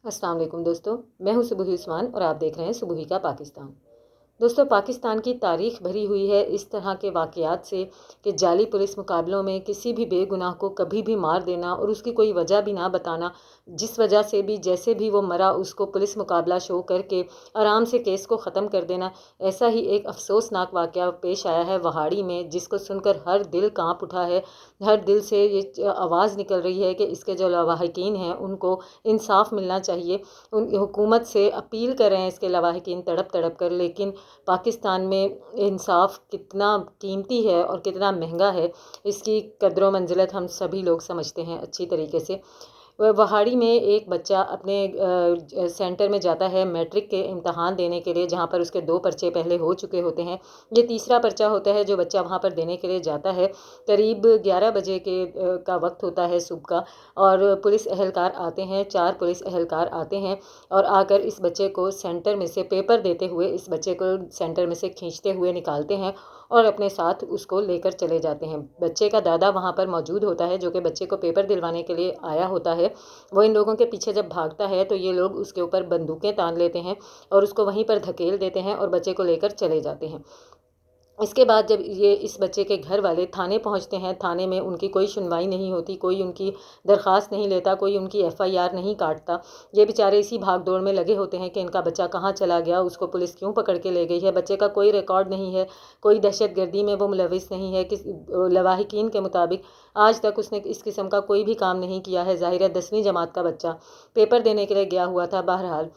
अस्सलाम वालेकुम दोस्तों, मैं हूं सुबही उस्मान और आप देख रहे हैं सुबही का पाकिस्तान। दोस्तों, पाकिस्तान की तारीख भरी हुई है इस तरह के वाक़यात से कि जाली पुलिस मुकाबलों में किसी भी बेगुनाह को कभी भी मार देना और उसकी कोई वजह भी ना बताना, जिस वजह से भी जैसे भी वो मरा उसको पुलिस मुकाबला शो करके आराम से केस को ख़त्म कर देना। ऐसा ही एक अफसोसनाक वाक़या पेश आया है वहाड़ी में, जिसको सुनकर हर दिल काँप उठा है। हर दिल से ये आवाज़ निकल रही है कि इसके जो लवाहिकीन हैं उनको इंसाफ मिलना चाहिए। उन हुकूमत से अपील कर रहे हैं इसके लवाहिकीन तड़प तड़प कर, लेकिन पाकिस्तान में इंसाफ कितना कीमती है और कितना महंगा है, इसकी कद्र व मंजिलत हम सभी लोग समझते हैं अच्छी तरीके से। वहाड़ी में एक बच्चा अपने सेंटर में जाता है मैट्रिक के इम्तहान देने के लिए, जहाँ पर उसके 2 पर्चे पहले हो चुके होते हैं। ये तीसरा पर्चा होता है जो बच्चा वहाँ पर देने के लिए जाता है। करीब 11 बजे का वक्त होता है सुबह का, और पुलिस एहलकार आते हैं, 4 पुलिस एहलकार आते हैं और आकर इस बच्चे को सेंटर में से पेपर देते हुए इस बच्चे को सेंटर में से खींचते हुए निकालते हैं और अपने साथ उसको लेकर चले जाते हैं। बच्चे का दादा वहाँ पर मौजूद होता है, जो कि बच्चे को पेपर दिलवाने के लिए आया होता है। वो इन लोगों के पीछे जब भागता है तो ये लोग उसके ऊपर बंदूकें तान लेते हैं और उसको वहीं पर धकेल देते हैं और बच्चे को लेकर चले जाते हैं। इसके बाद जब ये इस बच्चे के घर वाले थाने पहुंचते हैं, थाने में उनकी कोई सुनवाई नहीं होती, कोई उनकी दरख्वास्त नहीं लेता, कोई उनकी एफआईआर नहीं काटता। ये बेचारे इसी भाग दौड़ में लगे होते हैं कि इनका बच्चा कहाँ चला गया, उसको पुलिस क्यों पकड़ के ले गई है। बच्चे का कोई रिकॉर्ड नहीं है, कोई दहशतगर्दी में वो मुलविस नहीं है। लवाहिकीन के मुताबिक आज तक उसने इस किस्म का कोई भी काम नहीं किया है। ज़ाहिर है 10वीं जमात का बच्चा पेपर देने के लिए गया हुआ था। बहरहाल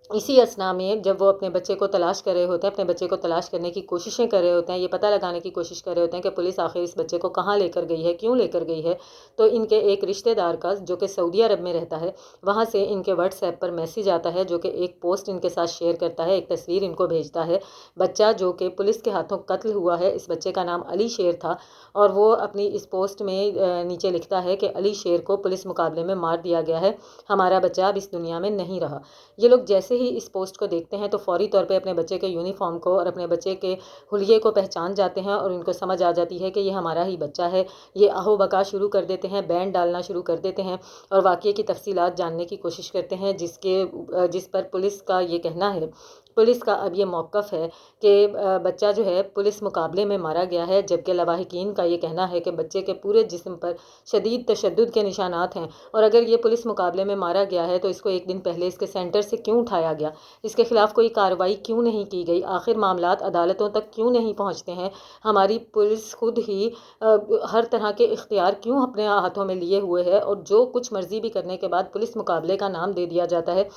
इसी असना में जब वो अपने बच्चे को तलाश कर रहे होते हैं, अपने बच्चे को तलाश करने की कोशिशें कर रहे होते हैं, ये पता लगाने की कोशिश कर रहे होते हैं कि पुलिस आखिर इस बच्चे को कहाँ लेकर गई है, क्यों लेकर गई है, तो इनके एक रिश्तेदार का, जो कि सऊदी अरब में रहता है, वहाँ से इनके व्हाट्सएप पर मैसेज आता है, जो कि एक पोस्ट इनके साथ शेयर करता है, एक तस्वीर इनको भेजता है। बच्चा जो कि पुलिस के हाथों कत्ल हुआ है, इस बच्चे का नाम अली शेर था, और वो अपनी इस पोस्ट में नीचे लिखता है कि अली शेर को पुलिस मुकाबले में मार दिया गया है, हमारा बच्चा अब इस दुनिया में नहीं रहा। ये लोग जैसे ही इस पोस्ट को देखते हैं तो फौरी तौर पे अपने बच्चे के यूनिफॉर्म को और अपने बच्चे के हुलिये को पहचान जाते हैं और इनको समझ आ जाती है कि ये हमारा ही बच्चा है। ये आहो बका शुरू कर देते हैं, बैंड डालना शुरू कर देते हैं और वाक़ये की तफसीलात जानने की कोशिश करते हैं, जिस पर पुलिस का ये कहना है, पुलिस का अब ये मौक़िफ़ है कि बच्चा जो है पुलिस मुकाबले में मारा गया है, जबकि लवाहिकीन का ये कहना है कि बच्चे के पूरे जिस्म पर शदीद तशद्दुद के निशानात हैं, और अगर ये पुलिस मुकाबले में मारा गया है तो इसको एक दिन पहले इसके सेंटर से क्यों उठाया गया, इसके खिलाफ कोई कार्रवाई क्यों नहीं की गई, आखिर मामलात अदालतों तक क्यों नहीं पहुंचते हैं। हमारी पुलिस खुद ही हर तरह के इख्तियार क्यों अपने हाथों में लिए हुए है, और जो कुछ मर्जी भी करने के बाद पुलिस मुकाबले का नाम दे दिया जाता है।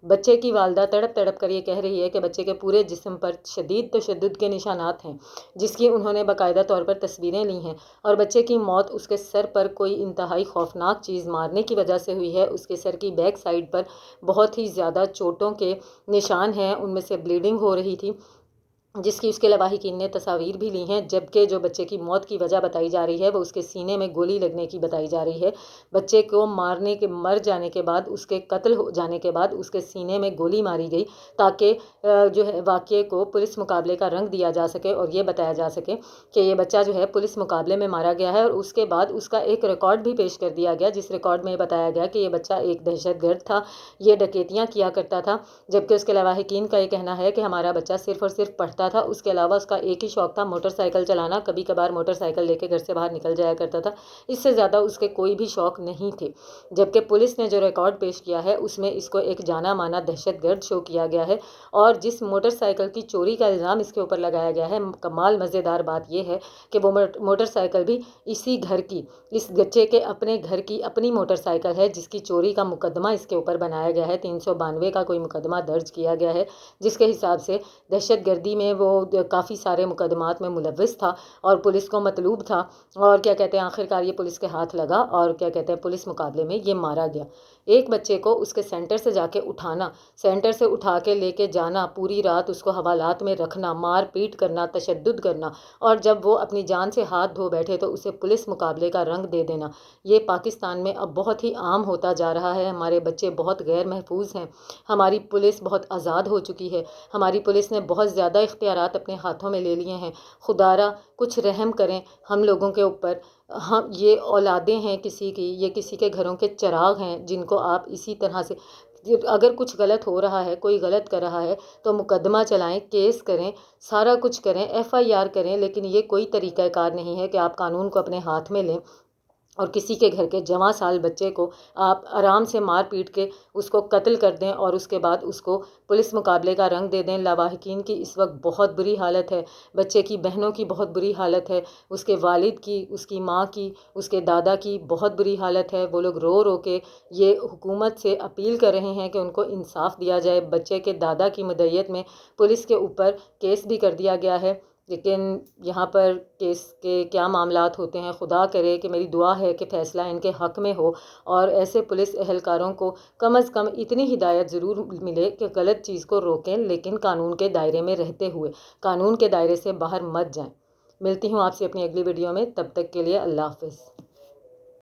बच्चे की वालदा तड़प तड़प कर ये कह रही है कि बच्चे के पूरे जिस्म पर शदीद तशद्दुद के निशानात हैं, जिसकी उन्होंने बाकायदा तौर पर तस्वीरें ली हैं, और बच्चे की मौत उसके सर पर कोई इंतहाई खौफनाक चीज़ मारने की वजह से हुई है। उसके सर की बैक साइड पर बहुत ही ज़्यादा चोटों के निशान हैं, उनमें से ब्लीडिंग हो रही थी, जिसकी उसके लवाहिकीन ने तस्वीर भी ली हैं। जबकि जो बच्चे की मौत की वजह बताई जा रही है वो उसके सीने में गोली लगने की बताई जा रही है। बच्चे को मर जाने के बाद, उसके कत्ल हो जाने के बाद उसके सीने में गोली मारी गई, ताकि जो है वाक़ये को पुलिस मुकाबले का रंग दिया जा सके और ये बताया जा सके कि ये बच्चा जो है पुलिस मुकाबले में मारा गया है। और उसके बाद उसका एक रिकॉर्ड भी पेश कर दिया गया, जिस रिकॉर्ड में बताया गया कि ये बच्चा एक दहशतगर्द था, ये डकैतियाँ किया करता था। जबकि उसके लवाहिकीन का ये कहना है कि हमारा बच्चा सिर्फ़ और सिर्फ पढ़ता था, उसके अलावा उसका एक ही शौक़ था मोटरसाइकिल चलाना, कभी कभार मोटरसाइकिल लेके घर से बाहर निकल जाया करता था, इससे ज़्यादा उसके कोई भी शौक़ नहीं थे। जबकि पुलिस ने जो रिकॉर्ड पेश किया है उसमें इसको एक जाना माना दहशतगर्द शो किया गया है, और जिस मोटरसाइकिल की चोरी का इल्ज़ाम इसके ऊपर लगाया गया है, कमाल मज़ेदार बात यह है कि वो मोटरसाइकिल भी इसी घर की, इस बच्चे के अपने घर की अपनी मोटरसाइकिल है, जिसकी चोरी का मुकदमा इसके ऊपर बनाया गया है। 392 का कोई मुकदमा दर्ज किया गया है, जिसके हिसाब से दहशतगर्दी में वो काफ़ी सारे मुकदमात में मुलविस था और पुलिस को मतलूब था, और क्या कहते हैं आखिरकार ये पुलिस के हाथ लगा और क्या कहते हैं पुलिस मुकाबले में ये मारा गया। एक बच्चे को उसके सेंटर से जाके उठाना, सेंटर से उठा के लेके जाना, पूरी रात उसको हवालात में रखना, मार पीट करना, तशद्दुद करना, और जब वो अपनी जान से हाथ धो बैठे तो उसे पुलिस मुकाबले का रंग दे देना, ये पाकिस्तान में अब बहुत ही आम होता जा रहा है। हमारे बच्चे बहुत गैर महफूज हैं, हमारी पुलिस बहुत आज़ाद हो चुकी है, हमारी पुलिस ने बहुत ज़्यादा इख्तियारात अपने हाथों में ले लिए हैं। खुदारा कुछ रहम करें हम लोगों के ऊपर, ہم یہ اولادیں ہیں کسی کی، یہ کسی کے گھروں کے چراغ ہیں جن کو آپ اسی طرح سے، اگر کچھ غلط ہو رہا ہے، کوئی غلط کر رہا ہے تو مقدمہ چلائیں، کیس کریں، سارا کچھ کریں، FIR کریں، لیکن یہ کوئی طریقہ کار نہیں ہے کہ آپ قانون کو اپنے ہاتھ میں لیں اور کسی کے گھر کے جواں سال بچے کو آپ آرام سے مار پیٹ کے اس کو قتل کر دیں اور اس کے بعد اس کو پولیس مقابلے کا رنگ دے دیں۔ لاواحقین کی اس وقت بہت بری حالت ہے، بچے کی بہنوں کی بہت بری حالت ہے، اس کے والد کی، اس کی ماں کی، اس کے دادا کی بہت بری حالت ہے۔ وہ لوگ رو رو کے یہ حکومت سے اپیل کر رہے ہیں کہ ان کو انصاف دیا جائے۔ بچے کے دادا کی مدعیت میں پولیس کے اوپر کیس بھی کر دیا گیا ہے، لیکن یہاں پر کیس کے کیا معاملات ہوتے ہیں، خدا کرے کہ میری دعا ہے کہ فیصلہ ان کے حق میں ہو، اور ایسے پولیس اہلکاروں کو کم از کم اتنی ہدایت ضرور ملے کہ غلط چیز کو روکیں، لیکن قانون کے دائرے میں رہتے ہوئے، قانون کے دائرے سے باہر مت جائیں۔ ملتی ہوں آپ سے اپنی اگلی ویڈیو میں، تب تک کے لیے اللہ حافظ۔